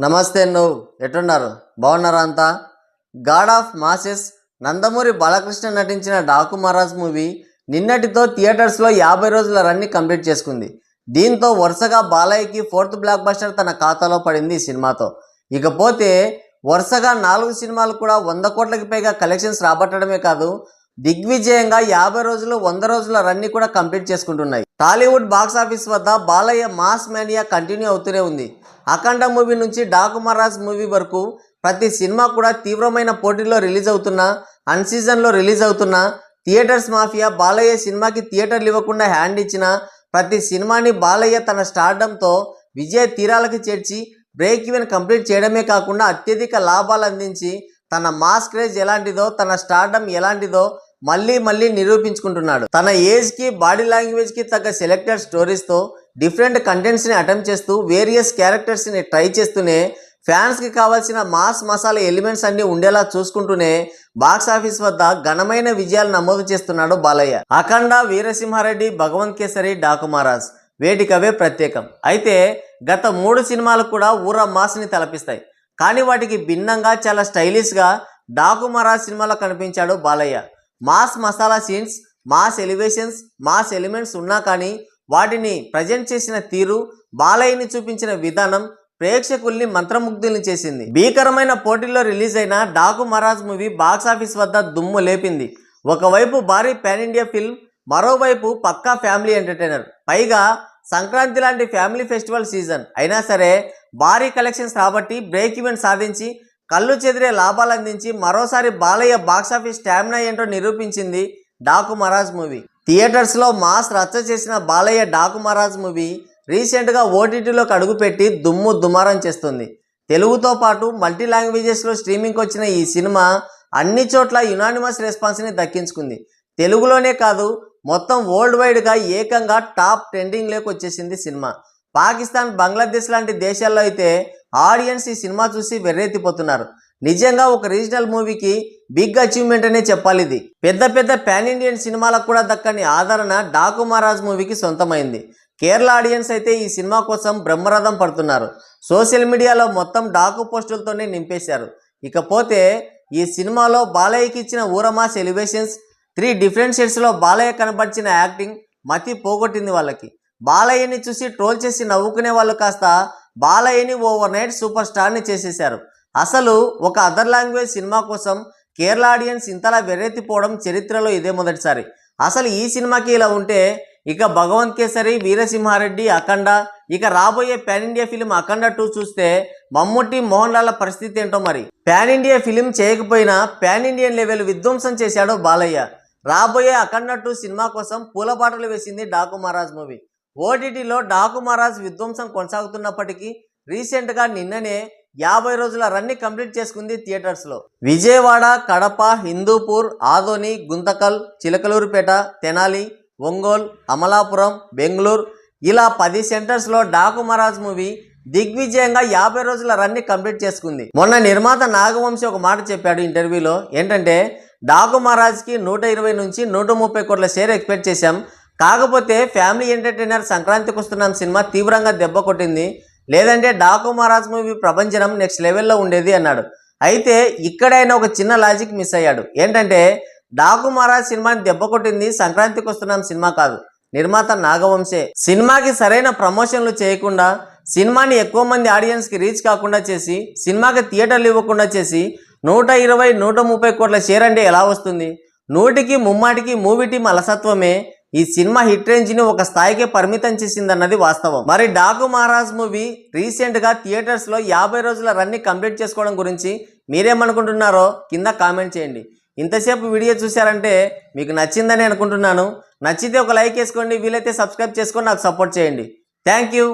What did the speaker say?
నమస్తే ఎట్టున్నారు బాగున్నారా అంతా God of masses Nandamuri Balakrishna నటించిన డాకు మహారాజ్ మూవీ నిన్నటితో థియేటర్స్లో 50 రోజుల రన్ని కంప్లీట్ చేసుకుంది. దీంతో వరుసగా బాలయ్యకి 4th బ్లాక్ బస్టర్ తన ఖాతాలో పడింది ఈ సినిమాతో. ఇకపోతే వరుసగా 4 సినిమాలు కూడా 100 కోట్లకి పైగా కలెక్షన్స్ రాబట్టడమే కాదు, దిగ్విజయంగా 50 రోజులు 100 రోజుల రన్ని కూడా కంప్లీట్ చేసుకుంటున్నాయి. టాలీవుడ్ బాక్స్ ఆఫీస్ వద్ద బాలయ్య మాస్ మేనియా కంటిన్యూ అవుతూనే ఉంది. అఖండ మూవీ నుంచి డాకు మహారాజ్ మూవీ వరకు ప్రతి సినిమా కూడా తీవ్రమైన పోటీలో రిలీజ్ అవుతున్నా, అన్ సీజన్లో రిలీజ్ అవుతున్నా, థియేటర్స్ మాఫియా బాలయ్య సినిమాకి థియేటర్లు ఇవ్వకుండా హ్యాండ్ ఇచ్చిన ప్రతి సినిమాని బాలయ్య తన స్టార్డంతో విజయ తీరాలకి చేర్చి బ్రేక్ ఈవెన్ కంప్లీట్ చేయడమే కాకుండా అత్యధిక లాభాలు అందించి తన మాస్ క్రేజ్ ఎలాంటిదో, తన స్టార్డమ్ ఎలాంటిదో మళ్ళీ మళ్ళీ నిరూపించుకుంటున్నాడు. తన ఏజ్కి బాడీ లాంగ్వేజ్కి తగ్గ సెలెక్టెడ్ స్టోరీస్తో డిఫరెంట్ కంటెంట్స్ని అటెంప్ట్ చేస్తూ వేరియస్ క్యారెక్టర్స్ని ట్రై చేస్తూనే ఫ్యాన్స్కి కావాల్సిన మాస్ మసాలా ఎలిమెంట్స్ అన్నీ ఉండేలా చూసుకుంటూనే బాక్స్ ఆఫీస్ వద్ద ఘనమైన విజయాలు నమోదు చేస్తున్నాడు బాలయ్య. అఖండ, వీరసింహారెడ్డి, భగవంత్ కేసరి, డాకు మహారాజ్ వేటికవే ప్రత్యేకం. అయితే గత 3 సినిమాలు కూడా ఊర మాస్ని తలపిస్తాయి. కానీ వాటికి భిన్నంగా చాలా స్టైలిష్గా డాకు మహారాజ్ సినిమాలో కనిపించాడు Balayya. Mass masala scenes, mass elevations, mass elements ఉన్నా కానీ వాటిని ప్రజెంట్ చేసిన తీరు, బాలయ్యని చూపించిన విధానం ప్రేక్షకుల్ని మంత్రముగ్ధుల్ని చేసింది. భీకరమైన పోటీల్లో రిలీజ్ అయిన Daaku Maharaj movie box office వద్ద దుమ్ము లేపింది. ఒకవైపు భారీ పాన్ ఇండియా ఫిల్మ్, మరోవైపు పక్కా ఫ్యామిలీ ఎంటర్టైనర్, పైగా సంక్రాంతి లాంటి ఫ్యామిలీ ఫెస్టివల్ సీజన్ అయినా సరే భారీ కలెక్షన్స్ రాబట్టి బ్రేక్ ఈవెన్ సాధించి కళ్ళు చెదిరే లాభాలు అందించి మరోసారి బాలయ్య బాక్సాఫీస్ స్టామినా ఏంటో నిరూపించింది డాకు మహారాజ్ మూవీ. థియేటర్స్లో మాస్ రచ్చ చేసిన బాలయ్య డాకు మహారాజ్ మూవీ రీసెంట్గా ఓటీటీలోకి అడుగుపెట్టి దుమ్ము దుమారం చేస్తుంది. తెలుగుతో పాటు మల్టీ లాంగ్వేజెస్లో స్ట్రీమింగ్కి వచ్చిన ఈ సినిమా అన్ని చోట్ల యునానిమస్ రెస్పాన్స్ని దక్కించుకుంది. తెలుగులోనే కాదు, మొత్తం వరల్డ్ వైడ్గా ఏకంగా టాప్ ట్రెండింగ్లోకి వచ్చేసింది సినిమా. పాకిస్తాన్, బంగ్లాదేశ్ లాంటి దేశాల్లో అయితే ఆడియన్స్ ఈ సినిమా చూసి వెర్రెత్తిపోతున్నారు. నిజంగా ఒక రీజనల్ మూవీకి బిగ్ అచీవ్మెంట్ అనే చెప్పాలి. ఇది పెద్ద పెద్ద పాన్ ఇండియన్ సినిమాలకు కూడా దక్కని ఆదరణ డాకు మహారాజ్ మూవీకి సొంతమైంది. కేరళ ఆడియన్స్ అయితే ఈ సినిమా కోసం బ్రహ్మరథం పడుతున్నారు. సోషల్ మీడియాలో మొత్తం డాకు పోస్టులతోనే నింపేశారు. ఇకపోతే ఈ సినిమాలో బాలయ్యకి ఇచ్చిన ఊరమాస్ ఎలివేషన్స్, 3 డిఫరెంట్ షేడ్స్లో బాలయ్య కనబడిచిన యాక్టింగ్ మతి పోగొట్టింది వాళ్ళకి. బాలయ్యని చూసి ట్రోల్ చేసి నవ్వుకునే వాళ్ళు కాస్త బాలయ్యని ఓవర్ నైట్ సూపర్ స్టార్ని చేసేశారు. అసలు ఒక అదర్ లాంగ్వేజ్ సినిమా కోసం కేరళ ఆడియన్స్ ఇంతలా వెర్రెత్తిపోవడం చరిత్రలో ఇదే మొదటిసారి. అసలు ఈ సినిమాకి ఇలా ఉంటే ఇక భగవంత్ కేసరి, వీరసింహారెడ్డి, అఖండ, ఇక రాబోయే పాన్ ఇండియా ఫిలిం అఖండ 2 చూస్తే మమ్ముట్టి, మోహన్ లాల్ పరిస్థితి ఏంటో మరి. పాన్ ఇండియా ఫిలిం చేయకపోయినా పాన్ ఇండియన్ లెవెల్ విధ్వంసం చేశాడు బాలయ్య. రాబోయే అఖండ 2 సినిమా కోసం పూలబాటలు వేసింది డాకు మహారాజ్ మూవీ. ఓటీటీలో డాకు మహారాజ్ విధ్వంసం కొనసాగుతున్నప్పటికీ రీసెంట్గా నిన్ననే 50 రోజుల రన్ని కంప్లీట్ చేసుకుంది థియేటర్స్లో. విజయవాడ, కడప, హిందూపూర్, ఆదోని, గుంతకల్, చిలకలూరుపేట, తెనాలి, ఒంగోలు, అమలాపురం, బెంగళూరు ఇలా 10 సెంటర్స్లో డాకు మహారాజ్ మూవీ దిగ్విజయంగా 50 రోజుల రన్ని కంప్లీట్ చేసుకుంది. మొన్న నిర్మాత నాగవంశీ ఒక మాట చెప్పాడు ఇంటర్వ్యూలో. ఏంటంటే డాకు మహారాజ్కి 120 నుంచి 130 కోట్ల షేర్ ఎక్స్పెక్ట్ చేశాం. కాకపోతే ఫ్యామిలీ ఎంటర్టైనర్ సంక్రాంతికి వస్తున్నాం సినిమా తీవ్రంగా దెబ్బ కొట్టింది, లేదంటే డాకు మహారాజ్ మూవీ ప్రభంజనం నెక్స్ట్ లెవెల్లో ఉండేది అన్నాడు. అయితే ఇక్కడైనా ఒక చిన్న లాజిక్ మిస్ అయ్యాడు. ఏంటంటే డాకు మహారాజ్ సినిమాని దెబ్బ కొట్టింది సంక్రాంతికి వస్తున్నాం సినిమా కాదు, నిర్మాత నాగవంశే. సినిమాకి సరైన ప్రమోషన్లు చేయకుండా, సినిమాని ఎక్కువ మంది ఆడియన్స్కి రీచ్ కాకుండా చేసి, సినిమాకి థియేటర్లు ఇవ్వకుండా చేసి 120, 130 కోట్ల షేర్ అంటే ఎలా వస్తుంది? 100కి 30కి మూవీ టీం అలసత్వమే ఈ సినిమా హిట్ రేంజ్ని ఒక స్థాయికే పరిమితం చేసిందన్నది వాస్తవం. మరి డాకు మహారాజ్ మూవీ రీసెంట్గా థియేటర్స్లో 50 రోజుల రన్ని కంప్లీట్ చేసుకోవడం గురించి మీరేమనుకుంటున్నారో కింద కామెంట్ చేయండి. ఇంతసేపు వీడియో చూశారంటే మీకు నచ్చిందని అనుకుంటున్నాను. నచ్చితే ఒక లైక్ వేసుకోండి, వీలైతే సబ్స్క్రైబ్ చేసుకొని నాకు సపోర్ట్ చేయండి. Thank you.